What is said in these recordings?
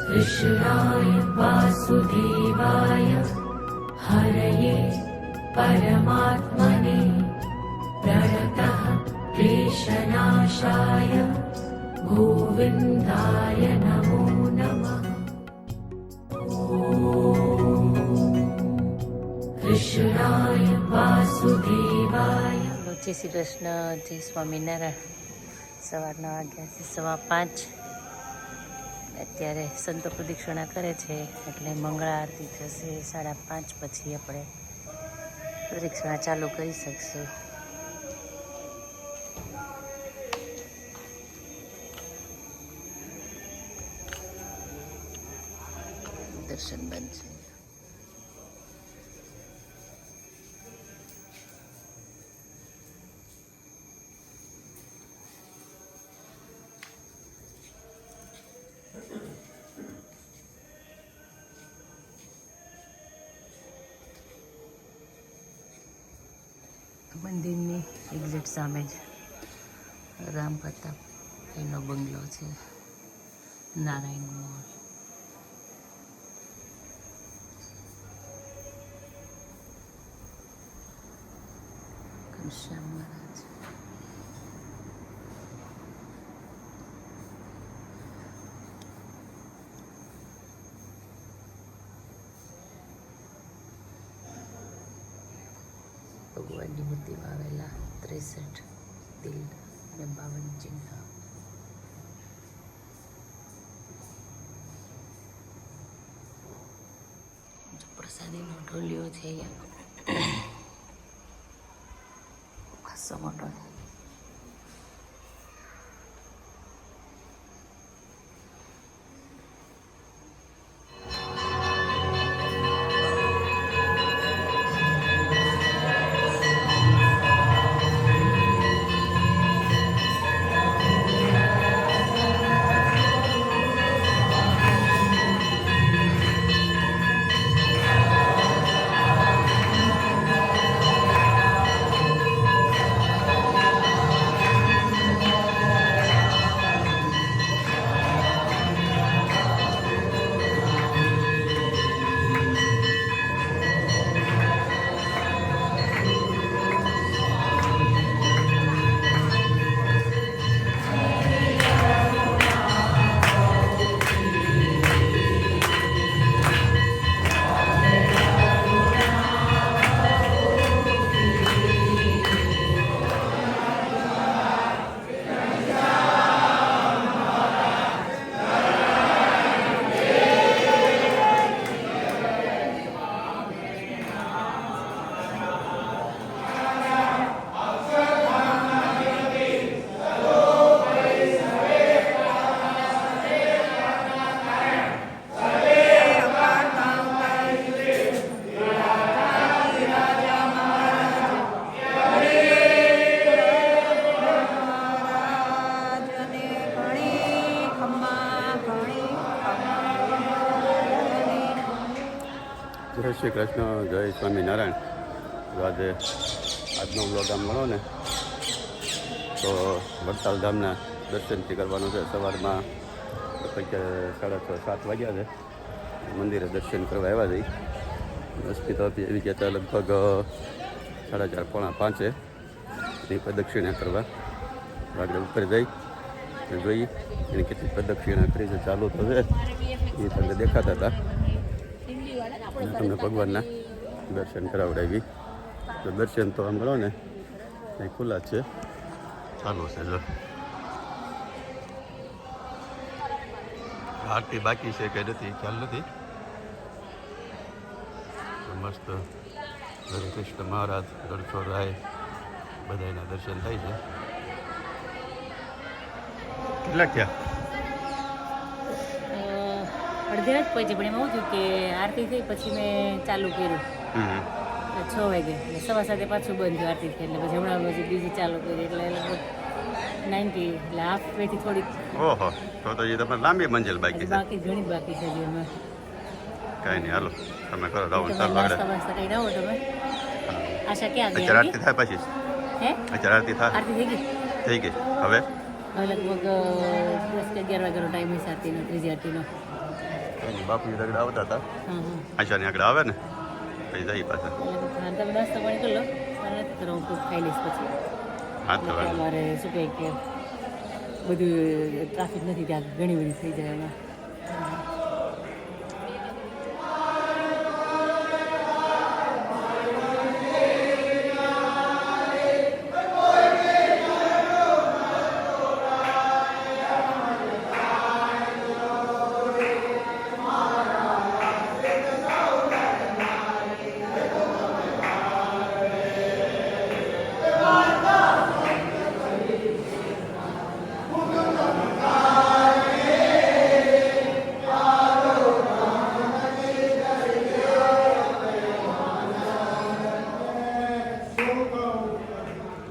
कृष्णाय वासुदेवाय हरये परमात्मने प्रणतः क्लेशनाशाय गोविन्दाय नमो नमः। कृष्णाय वासुदेवाय। जय श्री कृष्ण, जय स्वामीनारायण। સવારના વાગ્યા 5:15 અત્યારે સંતો પ્રદક્ષિણા કરે છે એટલે મંગળા આરતી થશે 5:30 પછી આપણે પ્રદક્ષિણા ચાલુ કરી શકશું. દર્શન બંધ છે. મંદિરની એક્ઝેક્ટ સામે જ રામ પ્રતાપ એનો બંગલો છે, નારાયણ મોલ. ઘનશ્યામ મહારાજ. ભગવાનની મૂર્તિમાં આવેલા 63 દિલ અને 52 ચિહ્ન. પ્રસાદીનો ઢોલિયો છે અહીંયા ખાસો મોટો. જય શ્રી કૃષ્ણ, જય સ્વામિનારાયણ. આજે આજનો વ્લોગ આમ મળો ને તો વડતાલ ધામના દર્શનથી કરવાનું છે. સવારમાં લગભગ 6:30-7 વાગ્યા છે. મંદિરે દર્શન કરવા આવ્યા જઈ. દસમી તો એવી કહેતા લગભગ 4:30-4:45 એની પ્રદક્ષિણા કરવા આગળ ઉપર જઈ જોઈ એની કેટલી પ્રદક્ષિણા કરી છે. ચાલુ તો છે એ તમને દેખાતા હતા. તમને ભગવાનના દર્શન કરાવડાવી. તો દર્શન તો આમ ગણો ને એ ખુલ્લા જ છે, ચાલુ છે. જો આરતી બાકી છે કે નથી ખ્યાલ નથી. મસ્ત હરિકૃષ્ણ મહારાજ, ગણછોડરાય બધાના દર્શન થાય છે. કેટલા થયા? અડધે જ પહોંચી, પણ એમાં શું થયું કે આરતી થઈ પછી મેં ચાલુ કર્યું 6 વાગે, એટલે 7:15 પાછું બંધ થયું આરતી થઈ. એટલે પછી હમણાં પછી બીજી ચાલુ કરી એટલે લગભગ 90 એટલે હાફ વેથી થોડીક. ઓહો, તો એ તમારે લાંબી મંજિલ બાકી છે. બાકી ઘણી બાકી છે હજી. એમાં કાંઈ નહીં, હાલો તમે કરો રાઉન્ડ. ચાલો આગળ કઈ રહો તમે. આશા ક્યાં ગઈ? અત્યારે આરતી થાય પછી હે? અત્યારે આરતી થાય? આરતી થઈ ગઈ? થઈ ગઈ. હવે લગભગ 10 કે 11 વાગ્યાનો ટાઈમ હશે આરતીનો, ત્રીજી આરતીનો. એની બાપુ આગળ આવતા હતા હા હા આશાની આગળ આવે ને પછી જઈ પાછા એટલે તમે નાસ્તો પાણી કરી લો મારે નથી કરવું, હું ખાઈ લઈશ પછી. હા તો એટલે અમારે શું કહે કે બધું ટ્રાફિક નથી ત્યાં ઘણી બધી થઈ જાય એમાં.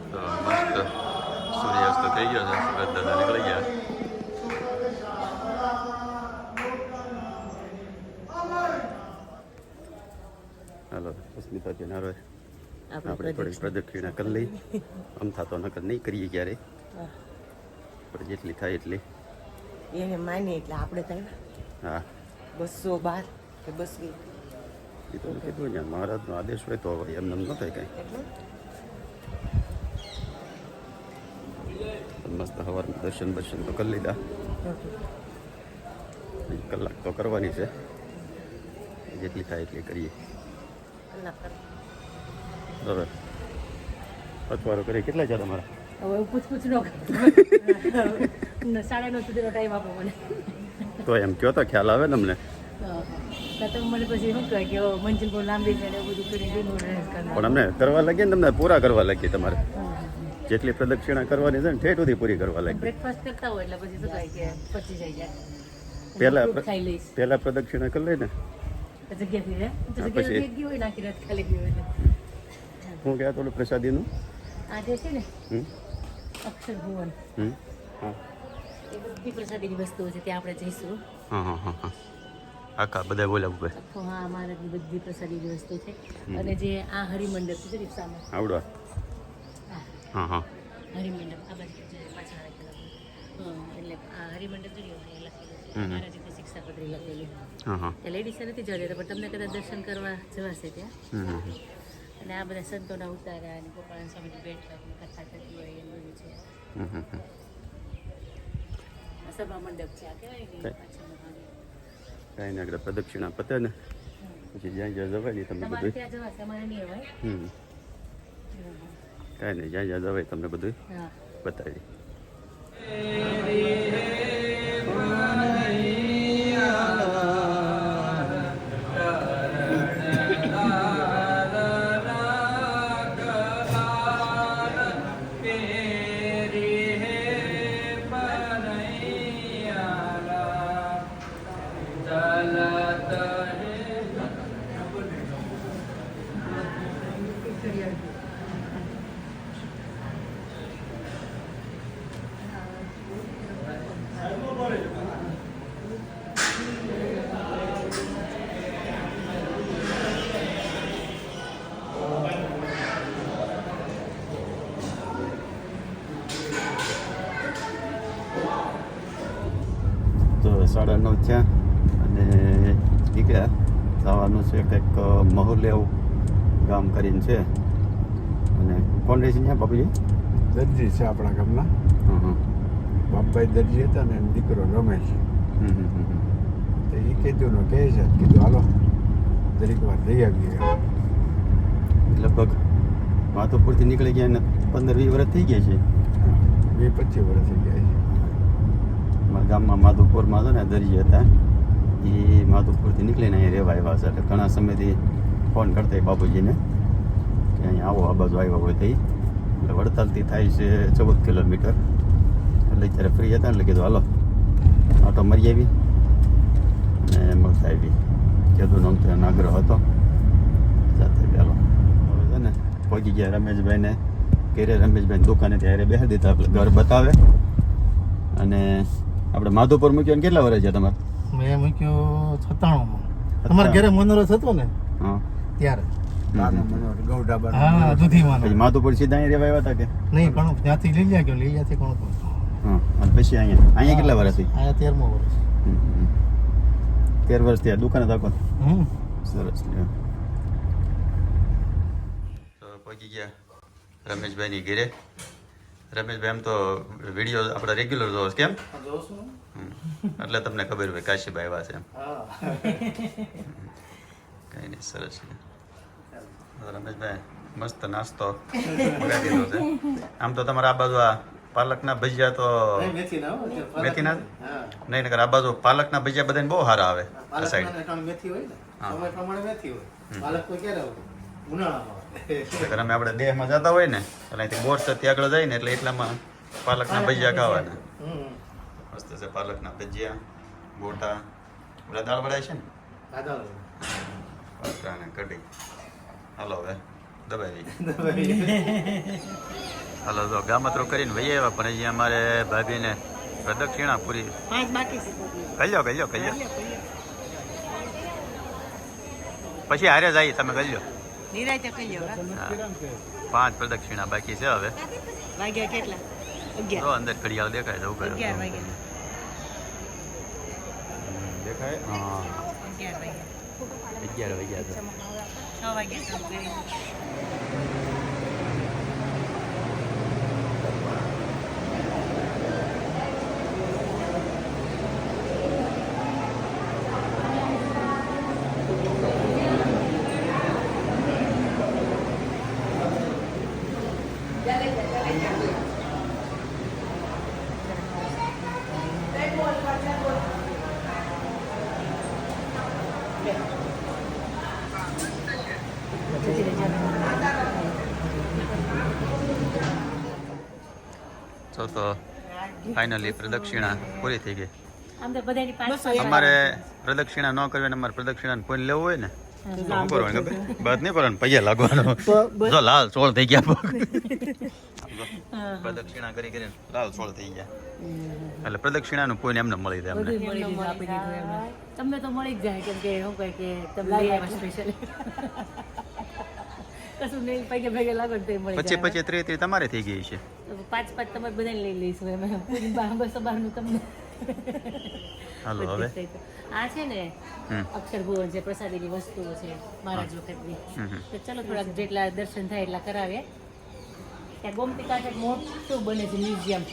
તો મસ્ત સૂર્યાસ્ત થઈ ગયો છે સુરત દાદા નીકળી ગયા હાલો અસ્મિતા બેન આવે આપણે થોડીક પ્રદક્ષિણા કરી લઈ આમ થતો નકર નહીં કરીએ ક્યારે પણ જેટલી થાય એટલી એને માની એટલે આપણે થાય હા 212 કે 220 એ તો મેં કીધું ને મહારાજનો આદેશ હોય તો હવે એમને ન થાય કાંઈ એટલે મસ્ત સવારમાં દર્શન તો કરી લીધા કલાક તો કરવાની છે જેટલી થાય એટલી કરીએ બરાબર પચવારો કરી કેટલા છે તમારા હવે પૂછ નો 9:30 સુધીનો ટાઈમ આપો મને. તો એમ કહો તો ખ્યાલ આવે ને અમને તો તમે મને પછી શું કહે કે મંજિલ બહુ લાંબી છે ને એવું બધું કરી દીધું પણ અમને કરવા લાગીએ ને તમને પૂરા કરવા લાગીએ તમારે જેટલી પ્રદક્ષિણા કરવાની છે ને ઠેઠ સુધી પૂરી કરવા લાગી બ્રેકફાસ્ટ કરતા હોય એટલે પછી શું કહે કે પચી જાય પહેલા ખાઈ લઈશ પહેલા પ્રદક્ષિણા કરી લઈ ને જગ્યાથી રે પછી- જગ્યાથી એક ગયો હોય નાખી રાત ખાલી ગયો એટલે હું કહેતો થોડું પ્રસાદીનું આ જે છે ને હમ અક્ષર ભુવન હમ હા એ બધી પ્રસાદીની વસ્તુઓ છે ત્યાં આપણે જઈશું. હા હા હા હા આખા બધા બોલાવું ભાઈ આખો હા મહારાજની બધી પ્રસાદીની વસ્તુ છે. અને જે આ હરિમંડપ છે જરીક સામે આવડવા હા હા હા હરિમંડપ આ બાજુ જે પાછળ રાખેલું એટલે આ હરિમંડપ જોયું અહીંયા લખેલું છે મહારાજે તે શિક્ષાપત્રી લખેલી. હા હા ત્યાં લેડીઝે નથી જવા દેતા પણ તમને કદાચ દર્શન કરવા જવાશે ત્યાં. હમ અને આ બધા સંતોના ઉતારા અને ગોપાલ સ્વામીની ભેટ લાગની કથા થતી હોય એ બધું છે. આ સભા મંડપ છે આ કહેવાય ને પાછળનો ભાગ. કાંઈ ને આગળ પ્રદક્ષિણા પતે ને પછી જ્યાં જ્યાં જવાય ને તમને તમારે બધું ત્યાં જવાશે અમારે નહીં અવાય. કાંઈ નહીં જ્યાં જ્યાં જવાય તમને બધું હા બતાવી તો 9:30 થયા અને નીકળ્યા જવાનું છે કંઈક મહુલેવ ગામ કરીને છે અને કોણ રહે છે ત્યાં બાપુજી દરજી છે આપણા ગામના હા હા બાપભાઈ દરજી હતા ને એનો દીકરો રમેશ હમ. તો એ કીધું ને કહે છે કીધું હાલો દરેક વાર જઈ આવીએ લગભગ માધવપુરથી નીકળી ગયા ને 15-20 વર્ષ થઈ ગયા છે 20-25 વર્ષ થઈ ગયા છે અમારા ગામમાં માધવપુરમાં છે ને દરજી હતા એ માધવપુરથી નીકળીને અહીંયા રહેવા આવ્યા છે એટલે ઘણા સમયથી ફોન કરતા બાપુજીને કે અહીંયા આવો આ બાજુ આવ્યા હોય તો એટલે વડતાલથી થાય છે 14 કિલોમીટર એટલે અત્યારે ફ્રી હતા એટલે કીધું હાલો આટો મરી આવી અને મળતા આવી કીધું આમ તો એનો આગ્રહ હતો સાથે ચાલો હવે છે ને પહોંચી ગયા રમેશભાઈને ઘેરે રમેશભાઈ દુકાને ત્યારે બેસી દીધા આપણે ઘર બતાવે અને આપણે માધવપુર મૂક્યો ને કેટલા વર્ષ છે તમારે મેં મૂક્યો 97માં તમારા ઘરે મનોરથ હતો ને હા ત્યારે નાનો મનોહર ગૌડાબા હા દૂધીમાં પછી માધવપુર સીધા અહીંયા રહેવા આવ્યા હતા કે નહીં ઘણું ત્યાંથી લઈ ગયા ગયો લઈ ત્યાંથી ઘણું હતું હા અને પછી અહીંયા કેટલા વર્ષથી આયા 13મો વર્ષ 13 વર્ષથી આ દુકાને રાખો હમ સરસ તો પહોંચી ગયા રમેશભાઈની ઘરે. રમેશભાઈ એમ તો વિડીયો આપણા રેગ્યુલર જોવો છે કેમ? જોઉં છું. એટલે તમને ખબર હોય કાશીભાઈ આવ્યા છે એમ. હા કંઈ નહીં સરસ છે. રમેશભાઈ મસ્ત નાસ્તો મંગાવી દીધો છે. આમ તો તમારા આ બાજુ આ પાલકના ભજીયા તો મેથી ના હોય મેથીના? હા નહીં નકર આ બાજુ પાલકના ભજીયા બધાને બહુ સારા આવે આ સાઈડ. પાલક મેથી હોય ને હા. સમય પ્રમાણે મેથી હોય પાલક કોઈ ક્યારે હોય ઉનાળામાં નકર અમે આપણે દેહમાં જતા હોય ને એટલે અહીંથી બોટ ત્યાં આગળ જાય ને એટલે એટલામાં પાલકના ભજીયા ખાવાના. હમ મસ્ત છે પાલકના ભજીયા ગોટા ઓલા દાળ વડા છે ને દાદા પાત્રા ને કઢી. હાલો હવે દબાવી હાલો તો ગામતરો કરીને વહી આવ્યા પણ અહીંયા અમારે ભાભીને પ્રદક્ષિણા પૂરી 5 બાકી છે કલ્યો પછી હારે જાય તમે કલ્યો. નિરાતે કહી લો 5 પ્રદક્ષિણા બાકી છે હવે. વાગ્યા કેટલા 11 તો અંદર ઘડિયાળ દેખાય જવું કરે 11 વાગ્યા દેખાય હા 11 વાગ્યા 11 વાગ્યા છે. 6 વાગ્યા શરૂ કરી તો ફાઇનલી પ્રદક્ષિણા પૂરી થઈ ગઈ. આમ તો બધાની પાંચ અમારે પ્રદક્ષિણા ન કરવી અમારે પ્રદક્ષિણા કોઈ લેવું હોય ને તો શું કરવાનું ખબર? બસ નહીં કરવાનું પૈયા લાગવાનો. જો લાલ સોળ થઈ ગયા પગ. પ્રદક્ષિણા કરી કરીને લાલ સોળ થઈ ગયા એટલે પ્રદક્ષિણાનું કોઈ એમને મળી જાય અમને. તમને તો મળી જ જાય કેમ કે શું કહે કે તમે લઈ આવ્યા સ્પેશિયલ કશું નહીં પૈકે ભેગે લાગો ને તો મળી જાય. 25 30 તમારે થઈ ગઈ છે. 5 તમારે બધાને લઈ લઈશું એમ 200 નું તમને. હાલો હવે આ છે ને અક્ષર ભુવન છે પ્રસાદીની વસ્તુઓ છે મહારાજ વખતની. તો ચલો થોડાક જેટલા દર્શન થાય એટલા કરાવીએ. ત્યાં ગોમતી કાંઠે મોટું બને છે મ્યુઝિયમ.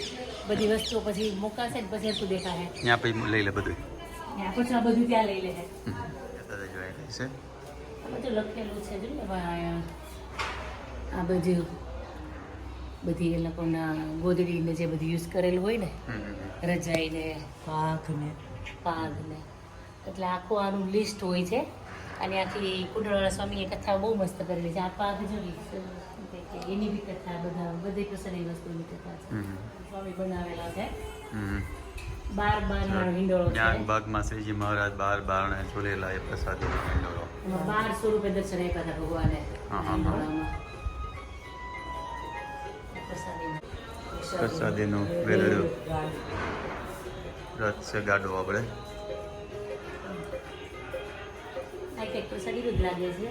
બધી વસ્તુઓ પછી મુકાશે ને પછી હરતું દેખાશે. ત્યાં પછી લઈ લે બધું. પછી આ બધું ત્યાં લઈ લે છે. જોઈ રહી છે આ બધું લખેલું છે જો ને આ બધું બધી એ લોકોના ગોદડીને જે બધું યુઝ કરેલું હોય ને રજાઈને પાઘ ને એટલે આખું આનું લિસ્ટ હોય છે. અને આખી કુંડળવાળા સ્વામીએ કથા બહુ મસ્ત કરેલી છે. આ પાઘ જો એની બી કથા બધી પ્રસંગની વસ્તુની કથા છે. સ્વામી બનાવેલા છે 12 હિંડોળો છે. જ્ઞાન બાગમાં શ્રીજી મહારાજ 12 બારણે ઝૂલેલા એ પ્રસાદીનો હિંડોળો. એમાં 1200 રૂપિયા દર્શન આપ્યા હતા ભગવાને હિંડોળામાં. પ્રસાદીનું વેલડું રથ છે ગાડો આપણે. આ કંઈક પ્રસાદી જ લાગે છે.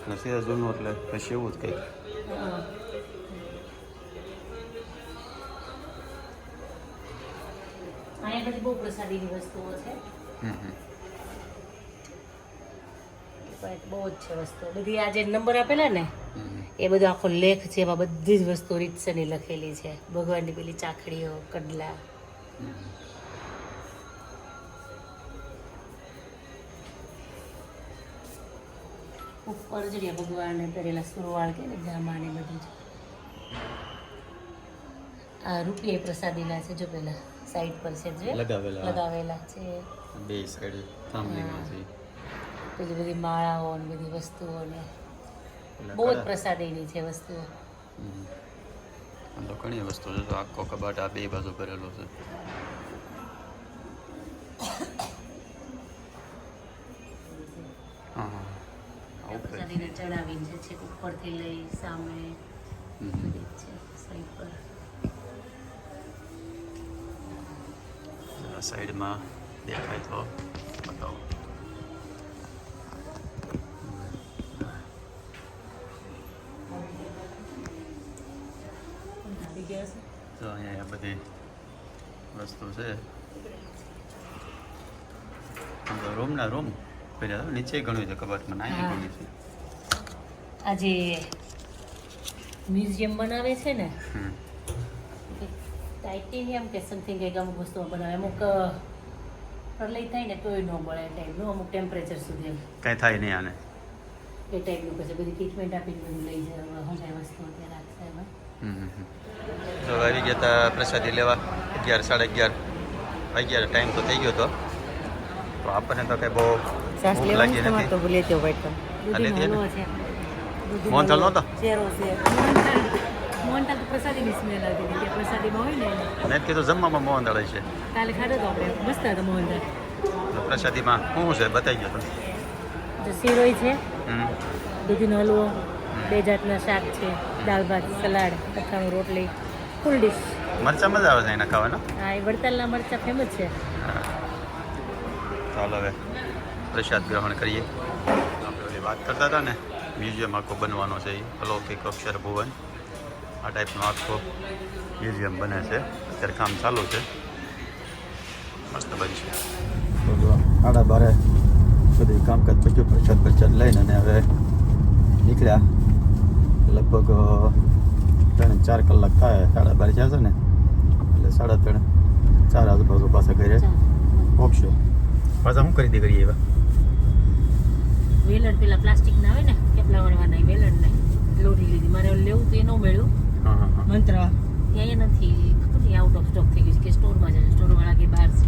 નથી જૂનું એટલે પછી એવું જ કંઈક. અહીંયા બધી બહુ પ્રસાદીની વસ્તુઓ છે. બહુ જ છે વસ્તુઓ બધી. આ જે નંબર આપેલા ને એ બધો આખો લેખ છે. એમાં બધી જ વસ્તુઓ રીતસરની લખેલી છે. ભગવાનની પેલી ચાખડીઓ કડલા ઉપર જ રહ્યા ભગવાનને પહેરેલા સુરવાળ કે ને જામા ને બધું જ. આ રૂપિયા પ્રસાદીના છે જો પેલા સાઈડ પર છે જે લગાવેલા છે બે સાઈડ થાંભલીમાં છે. પેલી બધી માળાઓ ને બધી વસ્તુઓ ને બહુ જ પ્રસાદીની છે વસ્તુઓ. આમ તો ઘણી વસ્તુ છે. તો આખો કબાટ આ બે બાજુ ભરેલો છે. પ્રસાદીને ચડાવીને છે છેક ઉપરથી લઈ સામે બધી જ છે સાઈડ પર. સાઈડમાં દેખાય તો બતાવો. તો અહીંયા બધી વસ્તુ છે રૂમના રૂમ પહેલાં નીચે ઘણું છે કબાટમાં નાની હા. ઘણી છે. આ જે મ્યુઝિયમ બનાવે છે ને હમ. ટાઇટેનિયમ કે સમથિંગ કંઈક અમુક વસ્તુઓ બનાવે અમુક પ્રલય થાય ને તોય ન મળે એ ટાઈપનું અમુક ટેમ્પરેચર સુધી એમ કાંઈ થાય નહીં આને. એ ટાઈપનું પછી બધી ટ્રીટમેન્ટ આપીને બધું લઈ જાય હમણાં વસ્તુઓ ત્યાં રાખશે એમાં તો આવી ગયા હતા પ્રસાદી લેવા 11 11:30 વાગ્યા ટાઈમ તો થઈ ગયો હતો તો આપણને તો કંઈ બહુ શ્વાસ ભૂખ લેવાની લાગી તમારે તો નથી. ભૂલી જવો પડતો લીધી દૂધીનો ને? હલવો છે મોહનથાળ નહોતો ચેરો છે મોહનથાળ તો પ્રસાદીની સ્મેલ આવતી હતી કે પ્રસાદીમાં હોય ને મેં જ કીધું જમવામાં મોહનથાળ છે કાલે ખાધો તો આપણે મસ્ત હતો મોહનથાળ તો પ્રસાદીમાં શું છે બતાવી ગયો તમે. તો શીરોય છે હમ. દૂધીનો હલવો 2 જાતના શાક છે દાળ ભાત સલાડ અથાણું રોટલી ફૂલ ડીશ મરચાં મજા આવે છે એના ખાવાના. હા એ વડતાલના મરચાં ફેમસ છે ચાલો હવે પ્રસાદ ગ્રહણ કરીએ. આપણે ઓલી વાત કરતા હતા ને મ્યુઝિયમ આખો બનવાનો છે એ અલૌકિક અક્ષર ભુવન આ ટાઈપનો આખો મ્યુઝિયમ બને છે અત્યારે કામ ચાલુ છે મસ્ત બનશે. તો જો 12:30 સુધી કામકાજ પત્યું પ્રસાદ લઈને અને હવે નીકળ્યા લગભગ 3-4 કલાક થાય 12:30 જશે ને એટલે 3:30-4 આજુબાજુ પાછા ઘરે પહોંચશું. પાછા શું ખરીદી કરીએ એવા વેલણ પેલા પ્લાસ્ટિકના આવે ને કેપલા વણવાના વેલણ ને લોઢી લીધી મારે લેવું તો એ ન મળ્યું હા હા હા મંત્ર ત્યાં નથી ખબર નહીં આઉટ ઓફ સ્ટોક થઈ ગયું છે કે સ્ટોરમાં જાય સ્ટોરવાળા કે બહાર છે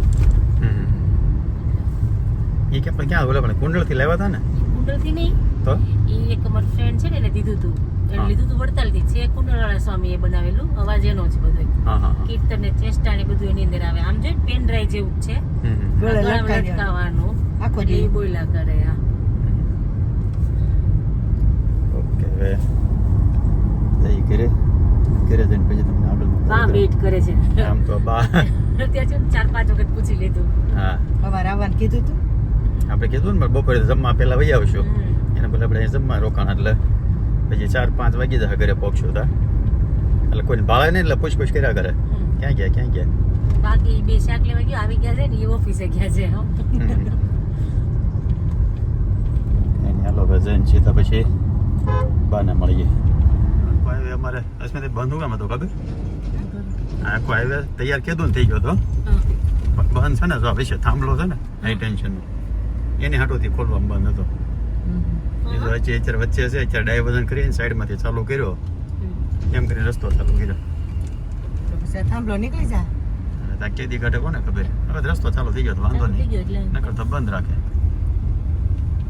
એ કે પણ ક્યાં ઓલા પણ કુંડળથી લાવ્યા હતા ને કુંડલથી નહીં તો એ એક અમારું ફ્રેન્ડ છે ને એને દીધું હતું એને હા. લીધું હતું વડતાલથી છે કુંડળવાળા સ્વામી એ બનાવેલું અવાજ એનો છે બધો હા હા હા કીર્તન ને ચેષ્ટા ને બધું એની અંદર આવે આમ જો પેન ડ્રાઈવ જેવું જ છે ગળે ગળામાં લટકાવી લટકાવવાનું આખો એટલે એ દિવસ. બોયલા કરે હા ઓકે હવે જઈ ઘરે જઈને પછી તમને આગળ બા વેઇટ કરે છે આમ તો બા ત્યાં છે ને 4-5 વખત પૂછી લીધું હા અમારે આવવાનું કીધું તું આપણે કીધું ને બપોરે જમવા પહેલા વહી આવશું એના પહેલા આપણે અહીંયા જમવા રોકાણ એટલે પછી 4-5 વાગી જશે ઘરે પહોંચશું તા એટલે કોઈને ભાળે નહીં એટલે પૂછ કર્યા કરે ક્યાં ગયા બાકી બે શાક લેવા ગયો આવી ગયા છે ને એ ઓફિસે ગયા છે હો. એની હાલો હવે જઈને સીધા પછી બાને મળીએ. અમારે અસ્મિત બંધ કામ હતો ખબર આખો હાઈવે તૈયાર કીધું ને થઈ ગયો હતો બંધ છે ને જો વિશે થાંભલો છે ને હાઈ ટેન્શન એની હાટોથી ખોલવામાં બંધ હતો એ તો અત્યારે વચ્ચે છે અત્યારે ડાયવર્ઝન કરીને સાઈડમાંથી ચાલુ કર્યો એમ કરીને રસ્તો ચાલુ કર્યો તો પછી થાંભલો નીકળી જા અને ત્યાં કેદી કાઢે કોને ખબર હવે તો રસ્તો ચાલુ થઈ ગયો તો વાંધો થઈ નહીં ગયો એટલે નકર તો બંધ રાખે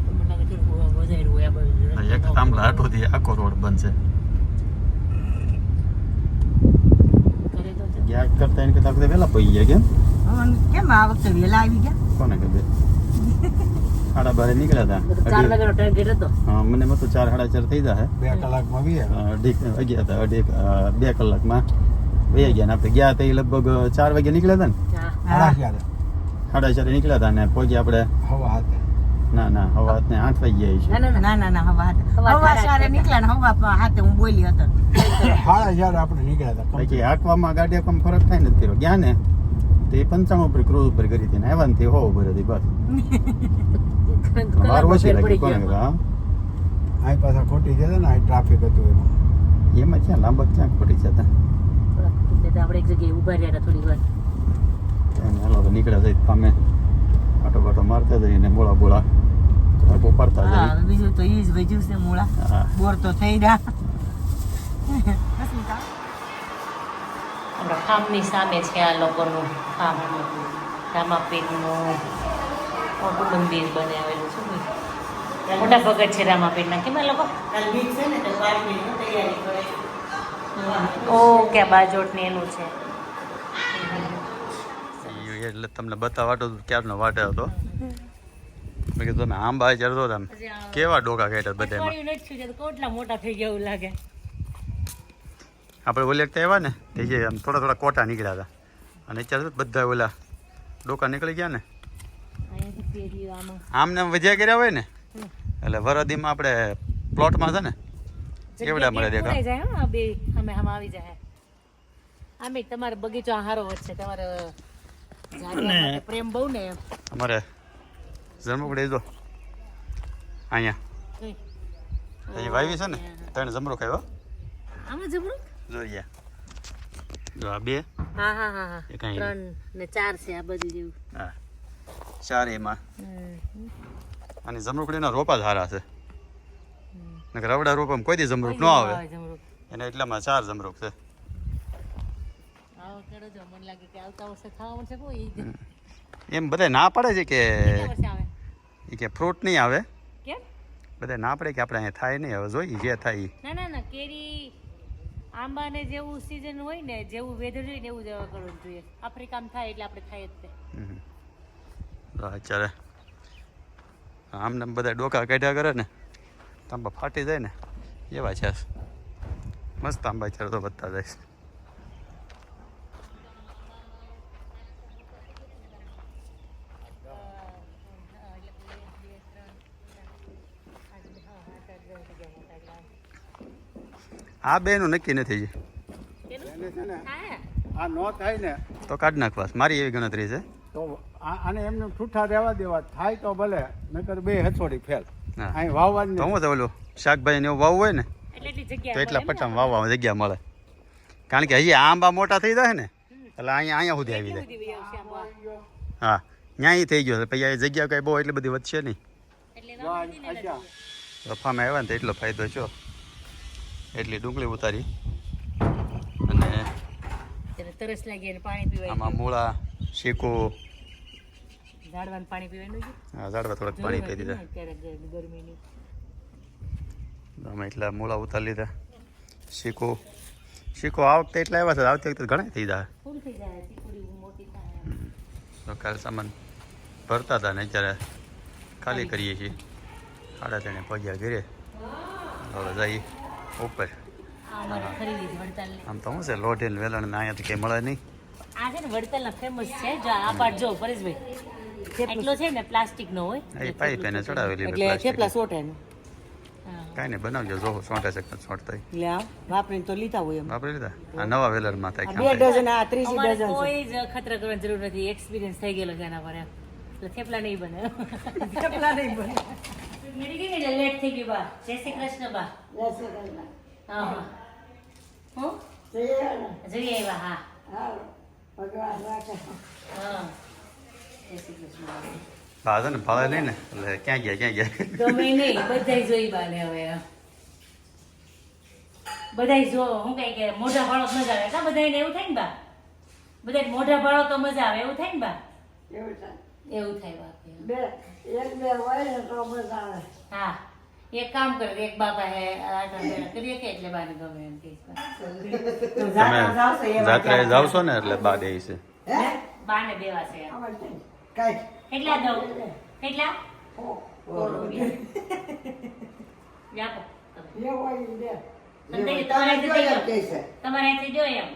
મને લાગે થોડું વધારે હોય આ બાજુ. એક થાંભલા હાટોથી આખો રોડ બંધ છે કરે તો છે. ગયા કરતા એને કરતા આપણે વહેલા પહોંચી ગયા કેમ કેમ આ વખતે વહેલા આવી ગયા કોને ખબર 12:30 નીકળ્યા હતા બધું 4 વાગ્યાનો ટાર્ગેટ હતો હા મને મતો 4-4:30 થઈ જાય 2 કલાકમાં વી બે કલાકમાં વહી ગયા ને આપણે ગયા હતા એ લગભગ 4 વાગે નીકળ્યા હતા ને હા 4:30 નીકળ્યા હતા ને પહોંચ્યા આપણે હવા હાથે ના હવા 8 વાગે આવી છે ના હવા હાથે હવા હવા સારા સારે નીકળ્યા ને હવા હાથે હું બોલી હતો 4:30 આપણે નીકળ્યા હતા બાકી હાંકવામાં ગાડી હાંકવામાં ફરક થાય નથી કર્યો ગયા ને તે 95 ઉપર ક્રૂઝ ઉપર કરી હતી ને આવ્યા ને તે 100 ઉપર હતી બસ વાર ઓછી લાગી કોને ખબર હા અહીં પાછા ખોટી જતા ને અહીં ટ્રાફિક હતું એમાં ક્યાં લાંબા ક્યાં ખોટી જતા આપણે એક જગ્યાએ ઉભા રહ્યા હતા થોડી વાર હાલો તો નીકળ્યા જઈ તમે આટો બાટો મારતા જઈને બોળા ઉપાડતા હા જઈ બીજું તો ઈ જ વજ્યું છે મૂળા હા બોર તો થઈ રહ્યા આપણા ફાર્મની સામે છે આ લોકોનું ફાર્મ રામાપીરનું મોટું મંદિર બનાવેલું છે ને. મોટા ભગત છે રામાપીરના કેમાં લોકો ઓકે બાજોટને એનું છે એટલે તમને બતાવવાતો ક્યારનો વાટે હતો મેં કીધું તમે આંબા ચડતો હતા કેવા ડોકા કાઢ્યા બધામાં અઠવાડિયું નથી થયું તો કેટલા મોટા થઈ ગયા એવું લાગે આપણે ઓલી વખતે આવ્યા ને તે જે આમ થોડા કોટા નીકળ્યા હતા અને અત્યારે બધા ઓલા ડોકા નીકળી ગયા ને અહીંયાથી પેઢીઓ આમાં આમને આમ વજ્યા કર્યા હોય ને એટલે વરદીમાં આપણે પ્લોટમાં છે ને કેવડા મળે દેખા પૂરાઈ જાય હા બે અમે આમ આવી જાય આમે તમારો બગીચો હારો વધશે તમારે ઝાડવા માટે પ્રેમ બહુ ને એમ. અમારે જમરૂખડી જો અહીંયા કઈ? અહીં વાવી છે ને 3 જમરૂખ આવ્યો આમાં જબરું જોઈએ જો આ 2 હા હા હા હા એક અહીં. 3 ને 4 છે આ બધું જેવું. હા 4 એમાં હમ. અને જમરૂખડીના રોપા જ સારા છે નકર રવડા રોપામાં કોઈ દી જમરૂખ ન આવે જમરૂખ. એને એટલામાં 4 જમરૂખ છે આવો કેડો જો મને લાગે કે આવતા વર્ષે ખાવા મળશે કોઈ એમ બધા ના પાડે છે કે કેટલા વર્ષે આવે એ કે ફ્રૂટ નહીં આવે કેમ? બધા ના પડે કે આપણે અહીંયા થાય નહીં હવે જોઈએ જે થાય ઈ. ના ના ના કેરી આંબાને જેવું સીઝન હોય ને જેવું વેધર હોય ને એવું જ કરવું જોઈએ. આફ્રિકામાં થાય એટલે આપણે થાય જ તે. હમ. તો અત્યારે આમને બધા ડોકા કાઢ્યા કરે ને તાંબા ફાટી જાય ને એવા છે મસ્ત આંબા અત્યારે તો વધતા જાય છે આ બેનું નક્કી નથી હજી એને છે ને હા આ નો થાય ને તો કાઢ નાખવા મારી એવી ગણતરી છે તો આને એમને ઠૂઠા રહેવા દેવા થાય તો ભલે નકર બે હથોડી ફેલ હા. અહીં વાવવાની તો હું તો ઓલું શાકભાજી ને એવું વાવવું હોય ને એટલે એટલી તો જગ્યા એટલા પટ્ટામાં વાવવામાં જગ્યા મળે કારણ કે હજી આંબા મોટા થઈ જાય ને એટલે અહીંયા સુધી આવી જાય હા ત્યાં ઈ થઈ ગયો છે પછી આ જગ્યા કઈ બહુ એટલી બધી વધશે નહીં રફામાં આવ્યા ને તો એટલો ફાયદો છો એટલી ડુંગળી ઉતારી અને તરસ લાગી અને પાણી પીવાય આમાં મૂળા શીકું ઝાડવાનું પાણી પીવાનું છે હા ઝાડવા થોડાક પાણી પી દીધા અત્યારે ગરમીની આમાં એટલા મૂળા ઉતારી લીધા શીકું આ વખતે એટલા આવ્યા છે આવતી વખતે ઘણા થઈ જાય ફૂલ થઈ જાય ચીકુડી મોટી થાય તો કાલ સામાન ભરતા હતા ને અત્યારે ખાલી કરીએ છીએ 3:30 પગ્યા ઘરે હવે જઈએ ઉપર અમારે ખરીદી છે વડતાલની. આમ તો શું છે લોઢેલ વેલણ ને અહીંયાથી કંઈ મળે નહીં આ છે ને વડતાલના ફેમસ છે જો આ પાટ જો પરેશભાઈ એટલો છે ને પ્લાસ્ટિક નો હોય એ પાઇપ એને ચડાવેલી એટલે થેપલા સોટે ને કાંઈ નહીં બનાવજો જો સોંટે છે કે સોંટતા એટલે આ વાપરીને તો લીધા હોય એમ વાપરી લીધા આ નવા વેલરમાં થાય આ 2 ક્યાં ડઝન આ 30 અમારે ડઝન છે કોઈ જ ખતરા કરવાની જરૂર નથી એક્સપિરિયન્સ થઈ ગયેલો છે એના પર એમ. એટલે થેપલા નહીં બને થેપલા નહીં બને મેરી ગઈ ને એટલે લેટ થઈ ગયું બા જય શ્રી કૃષ્ણ બા હા હા હું જઈ આવ્યા હા હા જય શ્રી કૃષ્ણ બા. બા છે ને ફાળે નહીં ને એટલે ક્યાં ગયા ગમે નહીં બધાય જોઈ બાને હવે બધાય જો હું કઈ કે મોઢા ભાળો તો મજા આવે કા બધાયને એવું થાય ને બા બધાય મોઢા ભાળો તો મજા આવે એવું થાય ને બા એવું થાય બા હા એક કામ કરે એક બાપા હે કરીએ કે એટલે બાને ગમે એમ કે તમે જાત્રાએ જાવ છો ને એટલે બા દે છે બાને દેવા છે કાઈ કેટલા દઉં કેટલા વ્યાપો તમારે અહીંથી જો એમ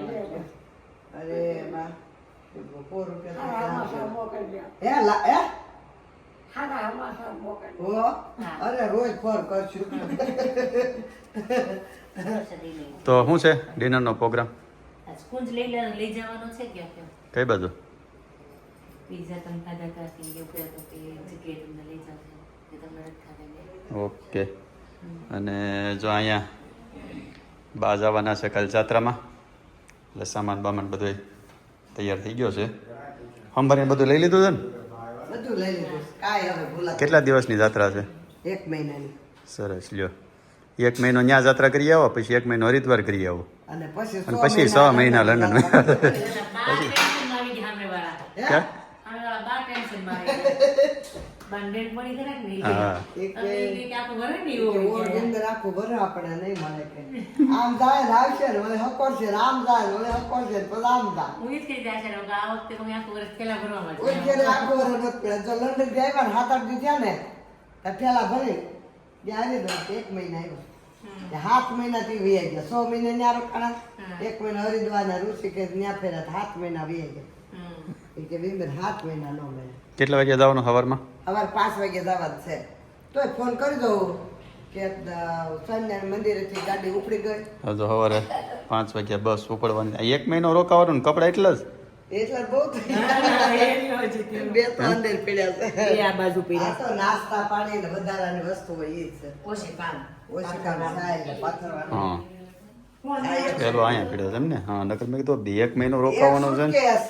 અરે માં અરે રોજ ફોન કરશું તો શું છે ડિનરનો પ્રોગ્રામ સ્કૂંજ લઈ જવાનો છે કે કેમ કઈ બાજુ પિઝા તમે ખાધા હતા કે એવું કહેતો કે જગ્યાએ તમને લઈ જાવ કે તમે નથી ખાધા ઓકે અને જો અહીંયા બા જવાના છે કાલ જાત્રામાં એટલે સામાન બામાન બધું તૈયાર થઈ ગયો છે હંભારે બધું લઈ લીધું છે ને બધું લઈ લીધું કાંઈ હવે ભૂલા કેટલા દિવસની જાત્રા છે 1 મહિનાની સરસ લ્યો 1 મહિનો ત્યાં જાત્રા કરી આવો પછી 1 મહિનો હરિદ્વાર કરી આવો અને પછી અને પછી 6 મહિના લંડન ક્યાં હા ઓરગંદર આખું ભરે આપણે નહીં મળે કે આમ જાય ને આવશે ને ઓલે હકોરશે ને આમ જાય ને ઓલે હકોરશે ને પછી આમ જાય ઓઈ કે આખું વરસ નથી પડે જો લંડન થી આવ્યા ને 7-8 દી થયા ને તો પેલા ભરી ત્યાં આવી દો 1 મહિના આવ્યો 7 મહિનાથી વી ગયા 6 મહિના ત્યાં રોકાણા 1 મહિના હરિદ્વાર ને ઋષિકેશ ત્યાં ફેર્યા 7 મહિના વી ગયા એ કે વિમર 7 મહિના નો મળે કેટલા વાગ્યા જવાનું સવારમાં અમારે 5 વાગે જવાનું છે તોય ફોન કરી દઉં કે સ્વામિનારાયણ મંદિરેથી ગાડી ઉપડી ગઈ તો સવારે 5 વાગ્યા બસ ઉપડવાની આ 1 મહિનો રોકાવાનું ને કપડા એટલા જ એટલે બહુ થઈ ગયા. બે તો અંદર પડ્યા છે આ બાજુ આ તો નાસ્તા પાણી ને વધારાની વસ્તુ હોય એ છે ઓછી કામ થાય ને પાથરવાનું. હા પેલો અહીંયા પીડ્યો છે એમ ને હા નકર મેં કીધું 1 મહિનો રોકાવાનો છે ને સુટકેસ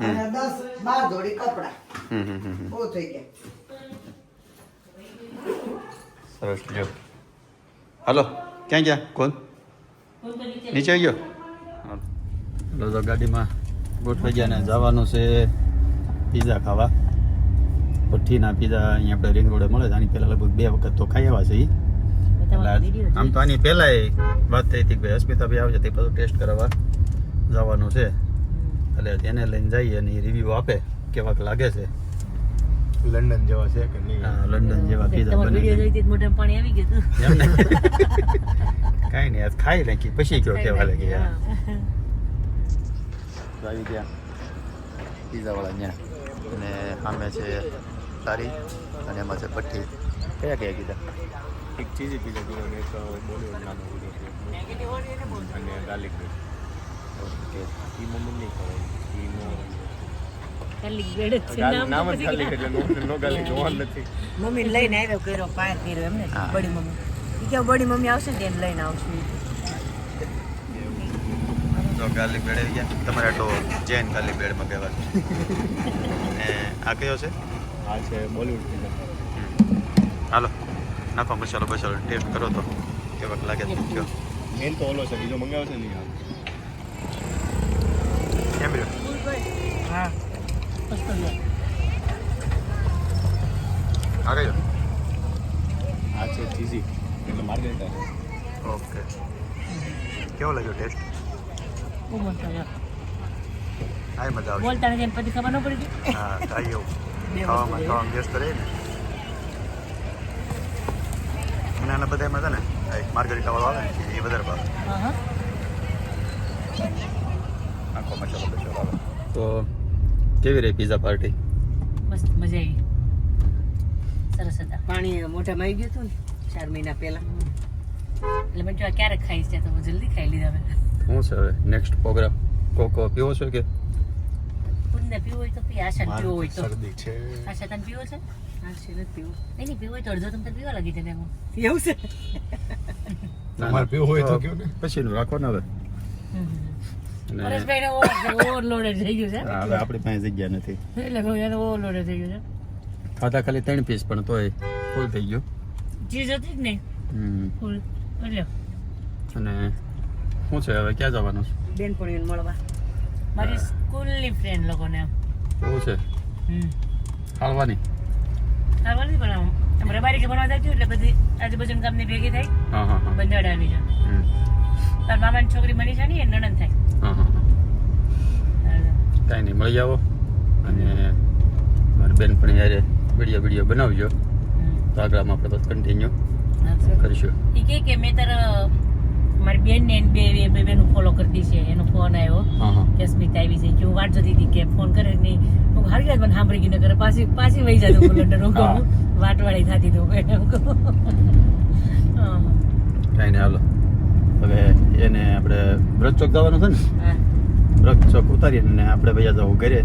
અને 10-12 જોડી કપડા હમ. બહુ થઈ ગયા. સરસ લ્યો હાલો ક્યાં ગયા કોણ નીચે આવી ગયો હાલો તો ગાડીમાં ગોઠવાઈ ગયા ને જવાનું છે પીઝા ખાવા ભઠ્ઠીના પીઝા અહીંયા આપણે રિંગ રોડે મળે છે આની પહેલાં લગભગ 2 વખત તો ખાઈ આવ્યા છે એટલે આમ તો આની પહેલાંય વાત થઈ હતી કે ભાઈ અસ્મિતાભાઈ આવે છે તે બધું ટેસ્ટ કરાવવા જવાનું છે એટલે એને લઈને જઈએ અને એ રિવ્યૂ આપે કેવાક લાગે છે લંડન જેવા છે કે નહીં હા લંડન જેવા પીઝા બને છે. મોઢે પાણી આવી ગયું એમ ને કાંઈ નહીં આજ ખાઈ નાખી પછી કયો કેવા લાગે યાર આવી ગયા પીઝાવાળા ત્યાં અને સામે છે તારી અને એમાં છે ભઠ્ઠી કયા કીધા એક ચીઝી પીઝા જોયો ને એક બોલીવુડ નાનો વિડીયો અને ગાર્લિક બ્રેડ ઓકે એ મમ્મી નહીં ખાવાય નામ જ ગાર્લિક એટલે નો ગાર્લિક જોવાનું નથી મમ્મી લઈને આવ્યો કર્યો પાર કર્યો એમને હા. બડી મમ્મી ઈ કે બડી મમ્મી આવશે ને એને લઈને આવશું તો ગાર્લિક બ્રેડ આવી ગયા તમારે આટલો ચેન ગાર્લિક બ્રેડ મગાવ્યા અને આ કયો છે આ છે બોલીવુડ પીઝા હાલો નાખો મસાલો બસાલો ટેસ્ટ કરો તો કેવાક લાગે તો કયો મેન તો ઓલો છે બીજો મંગાવ્યો છે નહીં કેમ રહ્યો હા મસ્ત છે આ કયો આ છે ચીઝી એટલે માર્ગેરિટા છે ઓકે કેવો લાગ્યો ટેસ્ટ બહુ મસ્ત છે આ મજા આવશે બોલતા ને પછી ખબર ન પડી હા થાય એવું બે ખાવામાં ગેસ તો રહે ને અને આના બધા એમાં છે ને એક માર્ગરીટા વાળો આવે ને એ વધારે ભાવે હા હા આખો મસાલો બસાલો આવે તો કેવી રહી પીઝા પાર્ટી મસ્ત મજા આવી સરસ હતા પાણી મોઢામાં આવી ગયું હતું ને 4 મહિના પહેલા એટલે મેં જો ક્યારેક ખાઈશ ત્યાં તો હું જલ્દી ખાઈ લીધા મેં શું છે હવે નેક્સ્ટ પ્રોગ્રામ કોકો પીવો છો કે ખુદને પીવું હોય તો પી આશા પીવો હોય તો શરદી છે આશા તને પીવો છે આશા નથી પીવો નહીં પીવો હોય તો અડધો તમને પીવા લાગી જાય એમાં એવું છે તમારે પીવું હોય તો કયો ને પછીનું રાખો ને હવે અને પરેશભાઈને ઓવરલોડેડ થઈ ગયું છે હા, હવે આપણી પાસે જગ્યા નથી એટલે કહું એને ઓવરલોડેડ થઈ ગયું છે ખાધા ખાલી 3 પીસ પણ તોય ફૂલ થઈ ગયું ચીઝ હતી જ નહીં ફૂલ એટલે અને શું છે હવે ક્યાં જવાનું છે બેનપણીઓને મળવા મારી સ્કૂલની ફ્રેન્ડ લોકોને આમ એવું છે હાલવાની ખાવાની પણ આમ રબારી કે બનાવતા થયું એટલે બધી આજુબાજુના ગામની ભેગી થઈ હા હા હા બંધાડાની છે હમ. તાર મામાની છોકરી મનીષા ની એ નણંદ થાય હા હા કાંઈ નહીં મળી આવો અને મારી બેનપણી યારે વિડીયો બનાવજો તો આગળમાં આપણે બસ કન્ટિન્યુ કરીશું એ કે મેં તારા મારી બેન ને બે બેનું ફોલો કરતી છે એનો ફોન આવ્યો હા હા કે સ્મિતા આવી છે કે હું વાટ જોતી હતી કે ફોન કરે નહીં હું હારી ગયા મને સાંભળી ગઈ ન કરે પાછી વહી જતો લંડન હું કહું વાટવાળી થતી તો એમ કહું કાંઈ નહીં હાલો હવે એને આપણે બ્રજ ચોક જવાનું છે ને હા બ્રજ ચોક ઉતારીને આપણે ભૈયા જવું ઘરે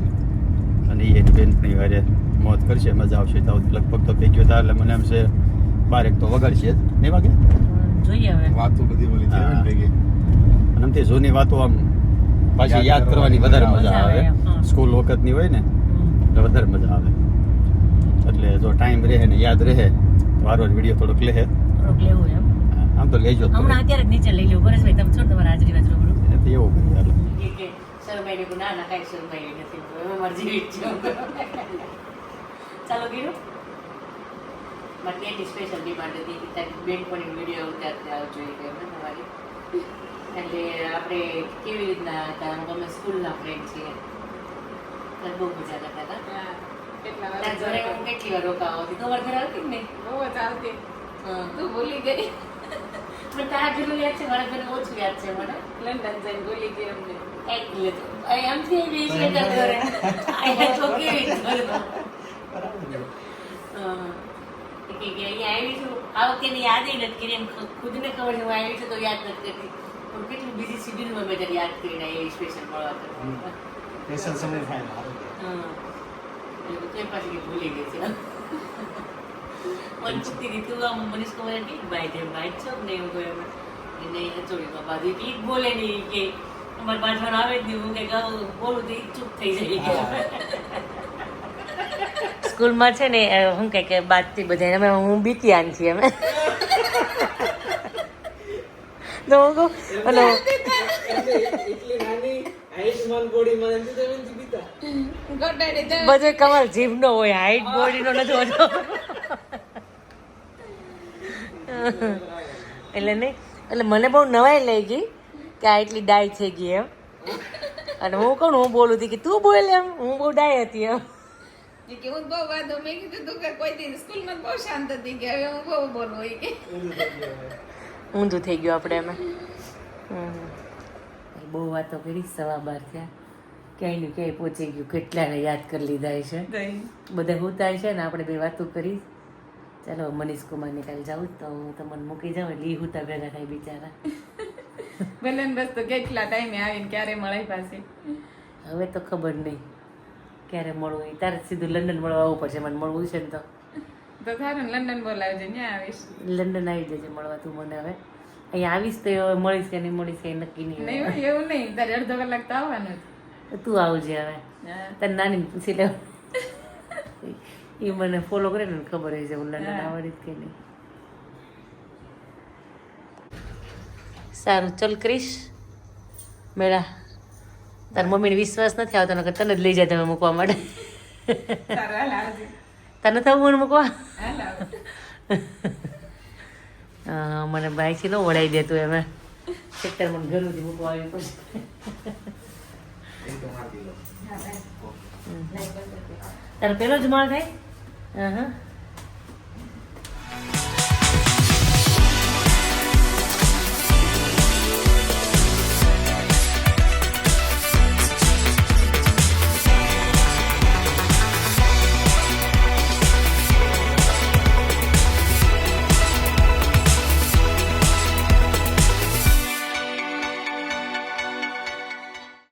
અને એની બેનપણી વારે મોજ કરશે મજા આવશે તો લગભગ તો થઈ ગયો હતા એટલે મને એમ છે 12 તો વગાડશે જ નહીં વાગે જોઈએ હવે વાતો બધી ઓલી છે ને ભેગી અને આમથી જૂની વાતો આમ પાછી યાદ કરવાની વધારે મજા આવે હા. સ્કૂલ વખતની હોય ને એટલે વધારે મજા આવે એટલે જો ટાઈમ રહે ને યાદ રહે તો વારો વિડીયો થોડોક લે થોડુંક લેવું એમ આમ તો લેજો જ હમણાં અત્યારે જ નીચે લઈ લેવું પરેશભાઈ તમે છોડ તમારા હાજરી વાત રૂબરૂ એનાથી એવું કરીએ હાલો કે શરમાઈ ને ના કાંઈ શરમાઈ નથી હવે મારી જેવી જ છે ચાલો ગીરું મારી બેનની સ્પેશિયલ ડિમાન્ડ હતી કે તારી બેનપણી વિડીયો ઉતારતા આવજો એ કે તમારી એટલે આપણે કેવી રીતના હતા અમે સ્કૂલના ફ્રેન્ડ છીએ એટલે બહુ મજા કરતા હતા તારા ઘરે હું કેટલી વાર રોકાવા હતી તમારા ઘરે આવતી ને બહુ જ આવતી હા તું ભૂલી ગઈ પણ તારા ઘરનું યાદ છે મારા ઘરનું ઓછું યાદ છે મને લંડન જઈને ભૂલી ગઈ અમને એટલે તો આમથી આવી છે તારા ઘરે અહીંયા તો કેવી રીતે કે અહીંયા આવી છું આ વખતે એને યાદ નથી કરી એમ ખુદને ખબર છે હું આવી છું તો યાદ નથી કરતી પણ કેટલું બીજી શિડ્યુલમાં મેં તને યાદ કરીને આવી સ્પેશિયલ મળવા સ્પેશિયલ સમય ફાઇન હા એટલે તો પાછી ભૂલી ગઈ છે મને પૂછતી હતી તું આમ મનીષ કુમાર કે ભાઈ જેમ ભાઈ છો ને એવું કહ્યું એને ચોરીમાં બાજુ કે બોલે નહીં કે અમારે બાજવાનું આવે જ નહીં હું કે બોલું તો ચૂપ થઈ જાય સ્કૂલમાં છે ને શું કે બાદથી બધા અમે હું બીતિયાન છીએ અમે તો હું કહું અને બધે કમર જીભનો હોય હાઈટ બોડીનો નથી હોતો એટલે નહીં એટલે મને બહુ નવાઈ લઈ ગઈ કે આ એટલી ડાય થઈ ગઈ એમ અને હું કહું હું બોલું હતી કે તું બોલ એમ હું બહુ ડાય હતી એમ કે હું બહુ વાંધો મેં કીધું તું કે કોઈ દી સ્કૂલમાં બહુ શાંત હતી કે હવે હું બહુ બોલું હોય કે ઊંધું થઈ ગયું આપણે એમાં બહુ વાતો કરી 12:15 થયા ક્યાંય ને ક્યાંય પહોંચી ગયું કેટલાને યાદ કરી લીધા છે બધા હોતા છે ને આપણે બે વાતો કરી ચાલો મનીષ કુમારને કાલે જાઉં તો હું તમને મૂકી જાઉં એટલે હુતા ભેગા થાય બિચારા ભલે બસ તો કેટલા ટાઈમે આવીને ક્યારે મળાય પાસે હવે તો ખબર નહીં ક્યારે મળવું એ તારે સીધું લંડન મળવા આવવું પડશે મને મળવું છે ને તો સારું લંડન બોલાવજે ત્યાં આવીશ લંડન આવી જજે મળવા તું મને હવે અહીંયા આવીશ તો મળીશ કે નહીં મળીશ કંઈ નક્કી નહીં નહીં એવું નહીં તારે અડધો કલાક તો આવવાનું તું આવજે હવે તારી નાની પૂછી લે એ મને ફોલો કરે ને ખબર હોય છે હું લંડન આવવાની કે નહીં સારું ચલ ક્રિશ મેળા તાર મમ્મીને વિશ્વાસ નથી આવતો નકર તને જ લઈ જાય તમે મૂકવા માટે સારું હાલ આવજે તને થવું મને મૂકવા હાલ આવ મને બાઈકથી ન વળાવી દેતું એમ ખેતર મને ઘરથી મૂકવા આવી પછી તારો પેલો જ માળ થાય હા